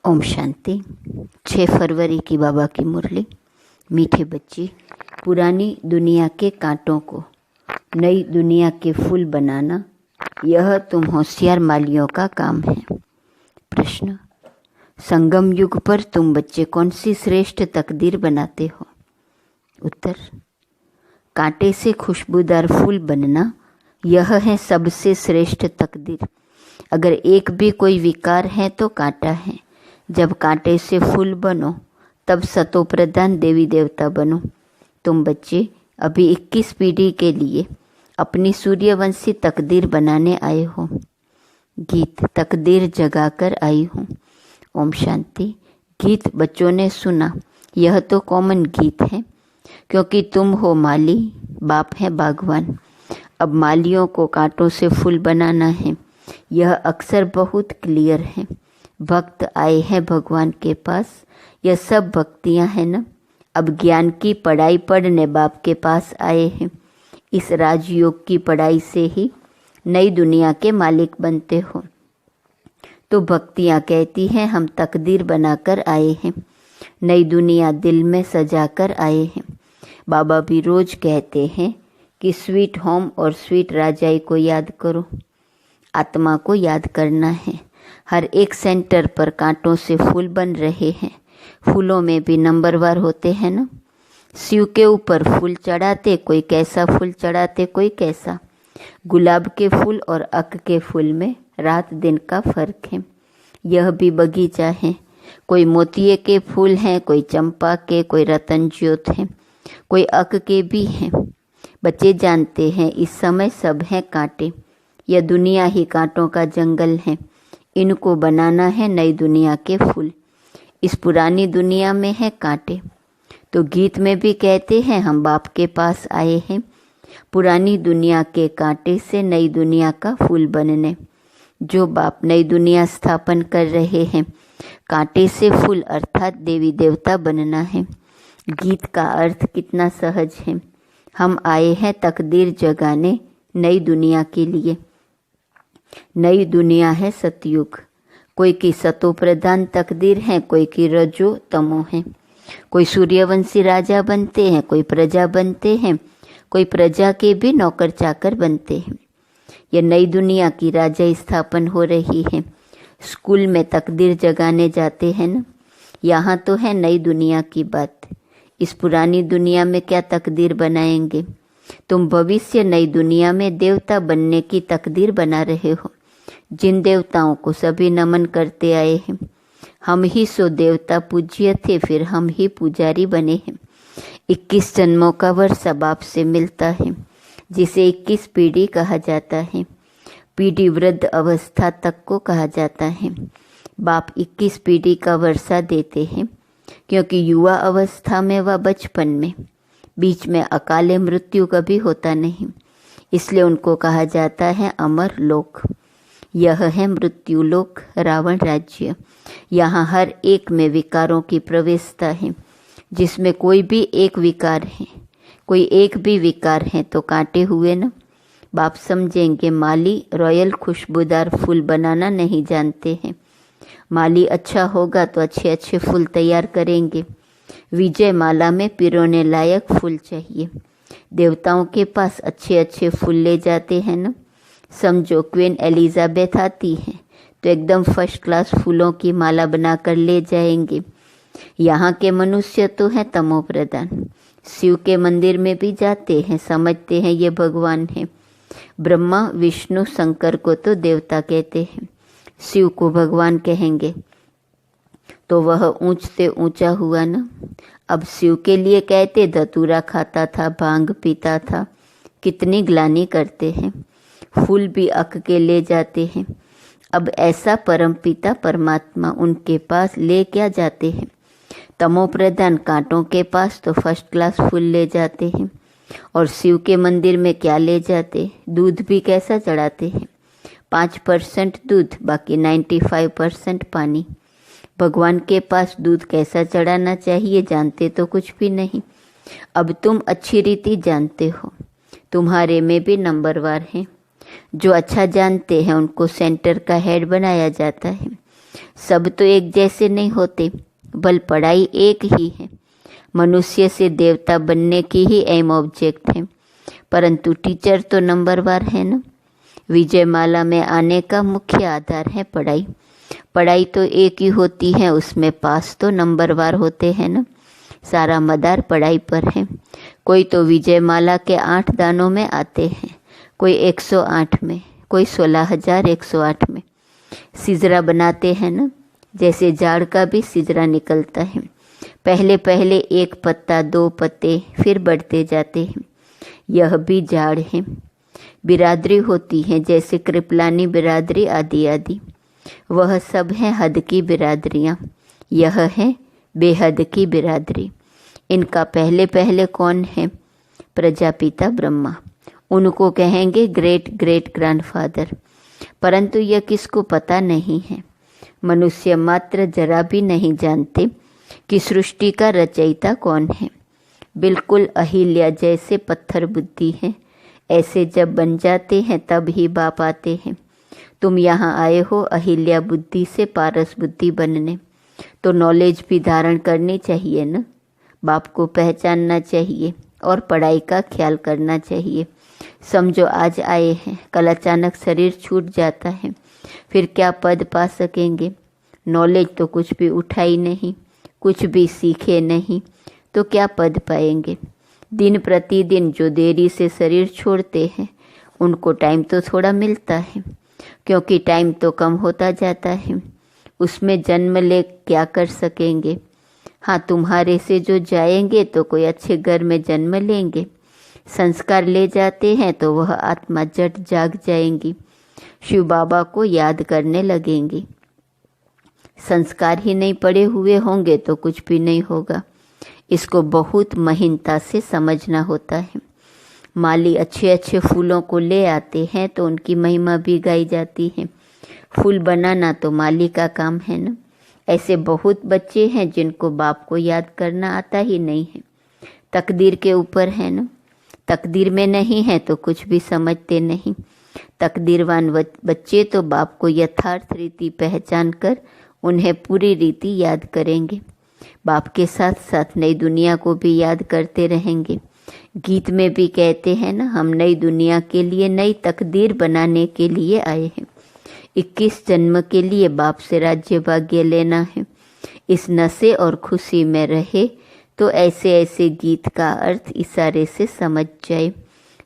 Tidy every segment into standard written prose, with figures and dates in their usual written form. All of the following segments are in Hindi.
ओम शांति। 6 फरवरी की बाबा की मुरली। मीठे बच्चे, पुरानी दुनिया के कांटों को नई दुनिया के फूल बनाना, यह तुम होशियार मालियों का काम है। प्रश्न: संगम युग पर तुम बच्चे कौन सी श्रेष्ठ तकदीर बनाते हो? उत्तर: कांटे से खुशबूदार फूल बनना, यह है सबसे श्रेष्ठ तकदीर। अगर एक भी कोई विकार है तो कांटा है। जब कांटे से फूल बनो तब सतो प्रधान देवी देवता बनो। तुम बच्चे अभी 21 पीढ़ी के लिए अपनी सूर्यवंशी तकदीर बनाने आए हो। गीत तकदीर जगाकर आई हूँ। ओम शांति। गीत बच्चों ने सुना, यह तो कॉमन गीत है, क्योंकि तुम हो माली, बाप है बागवान। अब मालियों को कांटों से फूल बनाना है, यह अक्सर बहुत क्लियर है। भक्त आए हैं भगवान के पास, यह सब भक्तियां हैं ना। अब ज्ञान की पढ़ाई पढ़ने बाप के पास आए हैं। इस राजयोग की पढ़ाई से ही नई दुनिया के मालिक बनते हो। तो भक्तियां कहती हैं हम तकदीर बनाकर आए हैं, नई दुनिया दिल में सजाकर आए हैं। बाबा भी रोज कहते हैं कि स्वीट होम और स्वीट राजाई को याद करो। आत्मा को याद करना है। हर एक सेंटर पर कांटों से फूल बन रहे हैं। फूलों में भी नंबरवार होते हैं ना। शिव के ऊपर फूल चढ़ाते कोई कैसा फूल चढ़ाते कोई कैसा। गुलाब के फूल और अक के फूल में रात दिन का फर्क है। यह भी बगीचा है। कोई मोतिये के फूल हैं, कोई चंपा के, कोई रतन ज्योत है, कोई अक के भी हैं। बच्चे जानते हैं इस समय सब हैं कांटे। यह दुनिया ही कांटों का जंगल है। इनको बनाना है नई दुनिया के फूल। इस पुरानी दुनिया में है कांटे। तो गीत में भी कहते हैं हम बाप के पास आए हैं, पुरानी दुनिया के कांटे से नई दुनिया का फूल बनने। जो बाप नई दुनिया स्थापन कर रहे हैं, कांटे से फूल अर्थात देवी देवता बनना है। गीत का अर्थ कितना सहज है। हम आए हैं तकदीर जगाने नई दुनिया के लिए। नई दुनिया है सतयुग। कोई की सतो प्रधान तकदीर है, कोई की रजो तमो है। कोई सूर्यवंशी राजा बनते हैं, कोई प्रजा बनते हैं, कोई प्रजा के भी नौकर चाकर बनते हैं। यह नई दुनिया की राजा स्थापन हो रही है। स्कूल में तकदीर जगाने जाते हैं ना। यहाँ तो है नई दुनिया की बात। इस पुरानी दुनिया में क्या तकदीर बनाएंगे? तुम भविष्य नई दुनिया में देवता बनने की तकदीर बना रहे हो। जिन देवताओं को सभी नमन करते आए हैं, हम ही सो देवता पूज्य थे, फिर हम ही पुजारी बने हैं। 21 जन्मों का वर्षा बाप से मिलता है, जिसे 21 पीढ़ी कहा जाता है। पीढ़ी वृद्ध अवस्था तक को कहा जाता है। बाप 21 पीढ़ी का वर्षा देते हैं, क्योंकि युवा अवस्था में व बचपन में बीच में अकाले मृत्यु कभी होता नहीं, इसलिए उनको कहा जाता है अमर लोक। यह है मृत्यु लोक, रावण राज्य। यहाँ हर एक में विकारों की प्रवेशता है। जिसमें कोई भी एक विकार है, कोई एक भी विकार है तो कांटे हुए ना। बाप समझेंगे माली रॉयल खुशबूदार फूल बनाना नहीं जानते हैं। माली अच्छा होगा तो अच्छे अच्छे फूल तैयार करेंगे। विजय माला में पिरोने लायक फूल चाहिए। देवताओं के पास अच्छे अच्छे फूल ले जाते हैं ना। समझो क्वीन एलिजाबेथ आती है तो एकदम फर्स्ट क्लास फूलों की माला बनाकर ले जाएंगे। यहाँ के मनुष्य तो हैं तमो प्रधान। शिव के मंदिर में भी जाते हैं, समझते हैं ये भगवान है। ब्रह्मा विष्णु शंकर को तो देवता कहते हैं, शिव को भगवान कहेंगे तो वह ऊंचते ऊंचा हुआ ना। अब शिव के लिए कहते धतूरा खाता था, भांग पीता था। कितनी ग्लानि करते हैं। फूल भी अक के ले जाते हैं। अब ऐसा परम पिता परमात्मा उनके पास ले क्या जाते हैं? तमो प्रधान कांटों के पास तो फर्स्ट क्लास फूल ले जाते हैं। और शिव के मंदिर में क्या ले जाते? दूध भी कैसा चढ़ाते हैं? 5% दूध, बाकी 95% पानी। भगवान के पास दूध कैसा चढ़ाना चाहिए जानते तो कुछ भी नहीं। अब तुम अच्छी रीति जानते हो। तुम्हारे में भी नंबरवार हैं। जो अच्छा जानते हैं उनको सेंटर का हेड बनाया जाता है। सब तो एक जैसे नहीं होते, बल पढ़ाई एक ही है। मनुष्य से देवता बनने की ही एम ऑब्जेक्ट है, परंतु टीचर तो नंबरवार है ना। विजयमाला में आने का मुख्य आधार है पढ़ाई। पढ़ाई तो एक ही होती है, उसमें पास तो नंबरवार होते हैं ना। सारा मदार पढ़ाई पर है। कोई तो विजयमाला के 8 दानों में आते हैं, कोई 108 में, कोई 16,108 में। सिजरा बनाते हैं ना, जैसे जाड़ का भी सिजरा निकलता है। पहले पहले 1 पत्ता, 2 पत्ते, फिर बढ़ते जाते हैं। यह भी जाड़ है। बिरादरी होती है, जैसे कृपलानी बिरादरी आदि आदि। वह सब है हद की बिरादरियाँ। यह है बेहद की बिरादरी। इनका पहले पहले कौन है? प्रजापिता ब्रह्मा। उनको कहेंगे ग्रेट ग्रेट ग्रैंडफादर, परंतु यह किसको पता नहीं है। मनुष्य मात्र जरा भी नहीं जानते कि सृष्टि का रचयिता कौन है। बिल्कुल अहिल्या जैसे पत्थर बुद्धि है, ऐसे जब बन जाते हैं तब ही बाप आते हैं। तुम यहाँ आए हो अहिल्या बुद्धि से पारस बुद्धि बनने, तो नॉलेज भी धारण करनी चाहिए ना। बाप को पहचानना चाहिए और पढ़ाई का ख्याल करना चाहिए। समझो आज आए हैं, कल अचानक शरीर छूट जाता है, फिर क्या पद पा सकेंगे? नॉलेज तो कुछ भी उठाई नहीं, कुछ भी सीखे नहीं, तो क्या पद पाएंगे? दिन प्रतिदिन जो देरी से शरीर छोड़ते हैं उनको टाइम तो थोड़ा मिलता है, क्योंकि टाइम तो कम होता जाता है। उसमें जन्म ले क्या कर सकेंगे? हाँ, तुम्हारे से जो जाएंगे तो कोई अच्छे घर में जन्म लेंगे। संस्कार ले जाते हैं तो वह आत्मा जट जाग जाएंगी, शिव बाबा को याद करने लगेंगी। संस्कार ही नहीं पड़े हुए होंगे तो कुछ भी नहीं होगा। इसको बहुत महीनता से समझना होता है। माली अच्छे अच्छे फूलों को ले आते हैं तो उनकी महिमा भी गाई जाती है। फूल बनाना तो माली का काम है ना। ऐसे बहुत बच्चे हैं जिनको बाप को याद करना आता ही नहीं है। तकदीर के ऊपर है ना। तकदीर में नहीं है तो कुछ भी समझते नहीं। तकदीरवान बच्चे तो बाप को यथार्थ रीति पहचान कर उन्हें पूरी रीति याद करेंगे। बाप के साथ साथ नई दुनिया को भी याद करते रहेंगे। गीत में भी कहते हैं ना, हम नई दुनिया के लिए नई तकदीर बनाने के लिए आए हैं। 21 जन्म के लिए बाप से राज्य भाग्य लेना है। इस नशे और खुशी में रहे तो ऐसे ऐसे गीत का अर्थ इशारे से समझ जाए।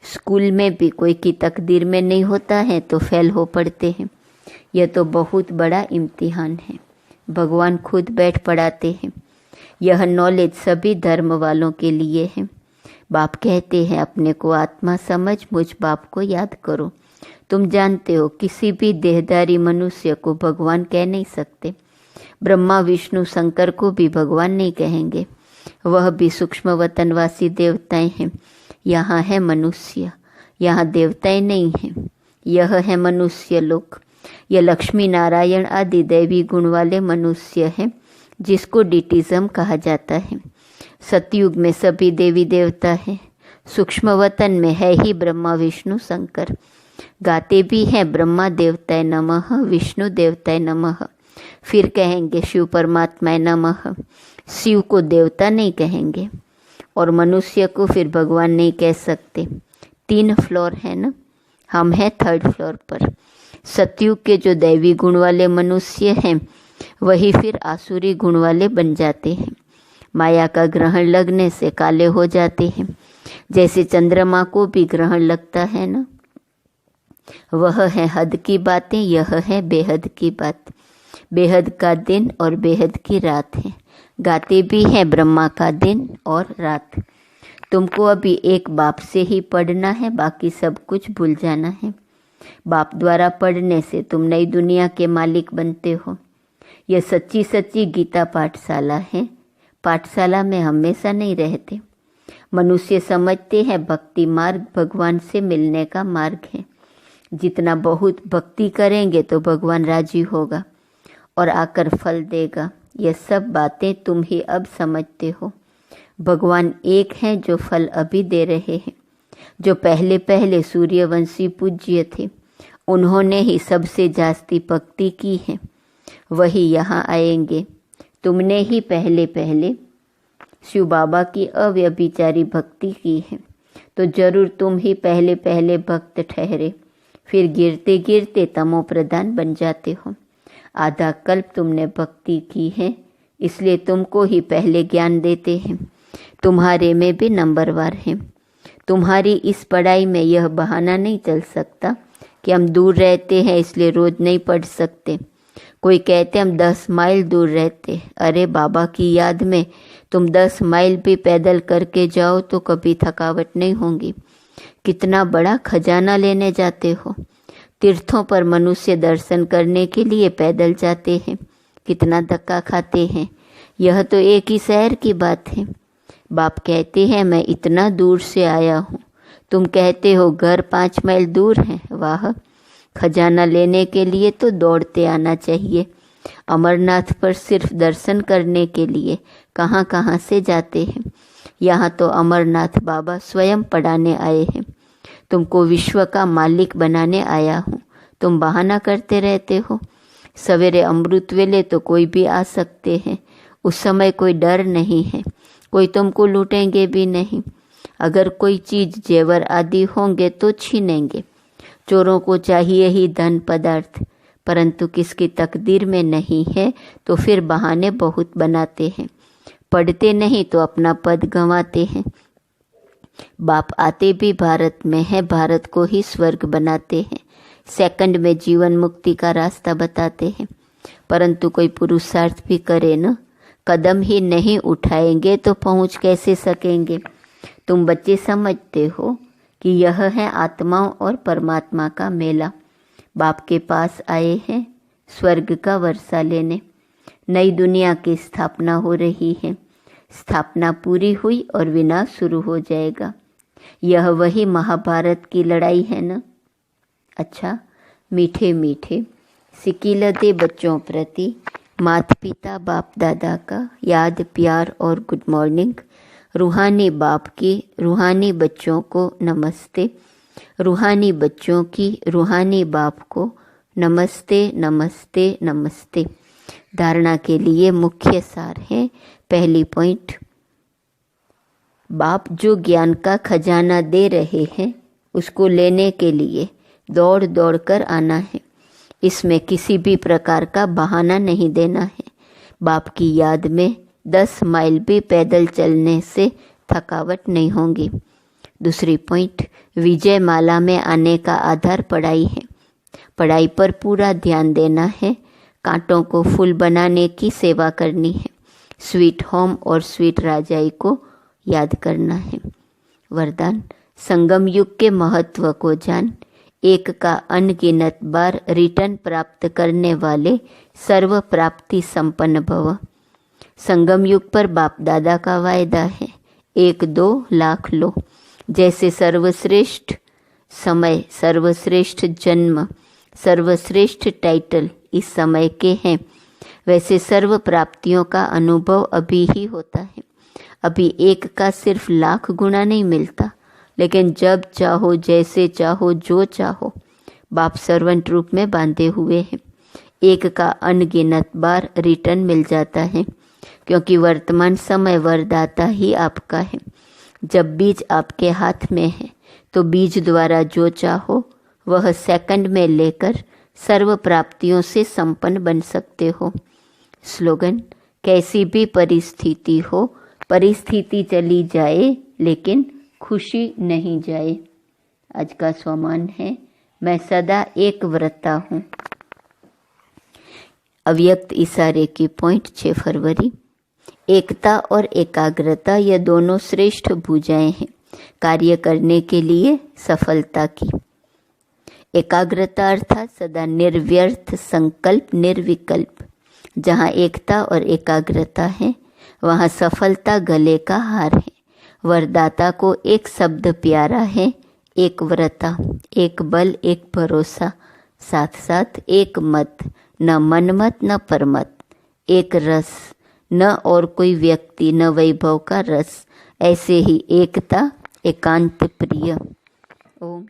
स्कूल में भी कोई की तकदीर में नहीं होता है तो फेल हो पड़ते हैं। यह तो बहुत बड़ा इम्तिहान है। भगवान खुद बैठ पढ़ाते हैं। यह नॉलेज सभी धर्म वालों के लिए है। बाप कहते हैं अपने को आत्मा समझ, मुझ बाप को याद करो। तुम जानते हो किसी भी देहधारी मनुष्य को भगवान कह नहीं सकते। ब्रह्मा विष्णु शंकर को भी भगवान नहीं कहेंगे, वह भी सूक्ष्म वतनवासी देवताएं हैं। यहाँ है मनुष्य, यहाँ देवताएं नहीं हैं। यह है मनुष्य लोक। यह लक्ष्मी नारायण आदि दैवी गुण वाले मनुष्य हैं, जिसको डिटिज्म कहा जाता है। सतयुग में सभी देवी देवता हैं। सूक्ष्म वतन में है ही ब्रह्मा विष्णु शंकर। गाते भी हैं ब्रह्मा देवताय नमः, विष्णु देवताय नमः, फिर कहेंगे शिव परमात्माय नमः। शिव को देवता नहीं कहेंगे और मनुष्य को फिर भगवान नहीं कह सकते। 3 फ्लोर है ना, हम हैं 3rd फ्लोर पर। सतयुग के जो दैवी गुण वाले मनुष्य हैं वही फिर आसुरी गुण वाले बन जाते हैं। माया का ग्रहण लगने से काले हो जाते हैं। जैसे चंद्रमा को भी ग्रहण लगता है ना। वह है हद की बातें, यह है बेहद की बात। बेहद का दिन और बेहद की रात है। गाते भी हैं ब्रह्मा का दिन और रात। तुमको अभी एक बाप से ही पढ़ना है, बाकी सब कुछ भूल जाना है। बाप द्वारा पढ़ने से तुम नई दुनिया के मालिक बनते हो। यह सच्ची सच्ची गीता पाठशाला है। पाठशाला में हमेशा नहीं रहते। मनुष्य समझते हैं भक्ति मार्ग भगवान से मिलने का मार्ग है। जितना बहुत भक्ति करेंगे तो भगवान राजी होगा और आकर फल देगा। यह सब बातें तुम ही अब समझते हो। भगवान एक हैं जो फल अभी दे रहे हैं। जो पहले पहले सूर्यवंशी पूज्य थे, उन्होंने ही सबसे जास्ती भक्ति की है। वही यहाँ आएंगे। तुमने ही पहले पहले शिव बाबा की अव्यभिचारी भक्ति की है, तो जरूर तुम ही पहले पहले भक्त ठहरे, फिर गिरते गिरते तमो प्रधान बन जाते हो। आधा कल्प तुमने भक्ति की है, इसलिए तुमको ही पहले ज्ञान देते हैं। तुम्हारे में भी नंबरवार है। तुम्हारी इस पढ़ाई में यह बहाना नहीं चल सकता कि हम दूर रहते हैं इसलिए रोज नहीं पढ़ सकते। कोई कहते हम 10 माइल दूर रहते। अरे बाबा की याद में तुम 10 माइल भी पैदल करके जाओ तो कभी थकावट नहीं होगी। कितना बड़ा खजाना लेने जाते हो। तीर्थों पर मनुष्य दर्शन करने के लिए पैदल जाते हैं, कितना धक्का खाते हैं। यह तो एक ही शहर की बात है। बाप कहते हैं मैं इतना दूर से आया हूँ, तुम कहते हो घर 5 माइल दूर है। वाह, खजाना लेने के लिए तो दौड़ते आना चाहिए। अमरनाथ पर सिर्फ दर्शन करने के लिए कहाँ कहाँ से जाते हैं। यहाँ तो अमरनाथ बाबा स्वयं पढ़ाने आए हैं। तुमको विश्व का मालिक बनाने आया हूँ, तुम बहाना करते रहते हो। सवेरे अमृत वेले तो कोई भी आ सकते हैं, उस समय कोई डर नहीं है, कोई तुमको लूटेंगे भी नहीं। अगर कोई चीज जेवर आदि होंगे तो छीनेंगे। चोरों को चाहिए ही धन पदार्थ, परंतु किसकी तकदीर में नहीं है तो फिर बहाने बहुत बनाते हैं। पढ़ते नहीं तो अपना पद गंवाते हैं। बाप आते भी भारत में है, भारत को ही स्वर्ग बनाते हैं। सेकंड में जीवन मुक्ति का रास्ता बताते हैं। परंतु कोई पुरुषार्थ भी करे न, कदम ही नहीं उठाएंगे तो पहुंच कैसे सकेंगे। तुम बच्चे समझते हो कि यह है आत्माओं और परमात्मा का मेला। बाप के पास आए हैं स्वर्ग का वर्षा लेने। नई दुनिया की स्थापना हो रही है। स्थापना पूरी हुई और विनाश शुरू हो जाएगा। यह वही महाभारत की लड़ाई है न। अच्छा, मीठे मीठे सिकिलते बच्चों प्रति माता पिता बाप दादा का याद प्यार और गुड मॉर्निंग। रूहानी बाप की रूहानी बच्चों को नमस्ते। रूहानी बच्चों की रूहानी बाप को नमस्ते नमस्ते नमस्ते। धारणा के लिए मुख्य सार है। पहली पॉइंट, बाप जो ज्ञान का खजाना दे रहे हैं उसको लेने के लिए दौड़ दौड़ कर आना है। इसमें किसी भी प्रकार का बहाना नहीं देना है। बाप की याद में 10 माइल भी पैदल चलने से थकावट नहीं होगी। दूसरी पॉइंट, विजय माला में आने का आधार पढ़ाई है। पढ़ाई पर पूरा ध्यान देना है। कांटों को फूल बनाने की सेवा करनी है। स्वीट होम और स्वीट राजाई को याद करना है। वरदान, संगम युग के महत्व को जान। एक का अनगिनत बार रिटर्न प्राप्त करने वाले सर्व प्राप्ति संपन्न भव। संगम युग पर बाप दादा का वायदा है, 1-2 लाख लो। जैसे सर्वश्रेष्ठ समय, सर्वश्रेष्ठ जन्म, सर्वश्रेष्ठ टाइटल इस समय के हैं, वैसे सर्व प्राप्तियों का अनुभव अभी ही होता है। अभी एक का सिर्फ लाख गुना नहीं मिलता, लेकिन जब चाहो, जैसे चाहो, जो चाहो, बाप सर्वेंट रूप में बांधे हुए हैं। एक का अनगिनत बार रिटर्न मिल जाता है, क्योंकि वर्तमान समय वरदाता ही आपका है। जब बीज आपके हाथ में है तो बीज द्वारा जो चाहो वह सेकंड में लेकर सर्व प्राप्तियों से संपन्न बन सकते हो। स्लोगन, कैसी भी परिस्थिति हो, परिस्थिति चली जाए लेकिन खुशी नहीं जाए। आज का स्वमान है, मैं सदा एक व्रता हूँ। अव्यक्त इशारे की पॉइंट 6 फरवरी। एकता और एकाग्रता यह दोनों श्रेष्ठ भुजाएं हैं कार्य करने के लिए सफलता की। एकाग्रता अर्थात सदा निर्व्यर्थ संकल्प निर्विकल्प। जहाँ एकता और एकाग्रता है वहाँ सफलता गले का हार है। वरदाता को एक शब्द प्यारा है, एक व्रता, एक बल, एक भरोसा, साथ साथ एक मत, न मनमत न परमत, एक रस, न और कोई व्यक्ति, न वैभव का रस। ऐसे ही एकता एकांत प्रिय। ओम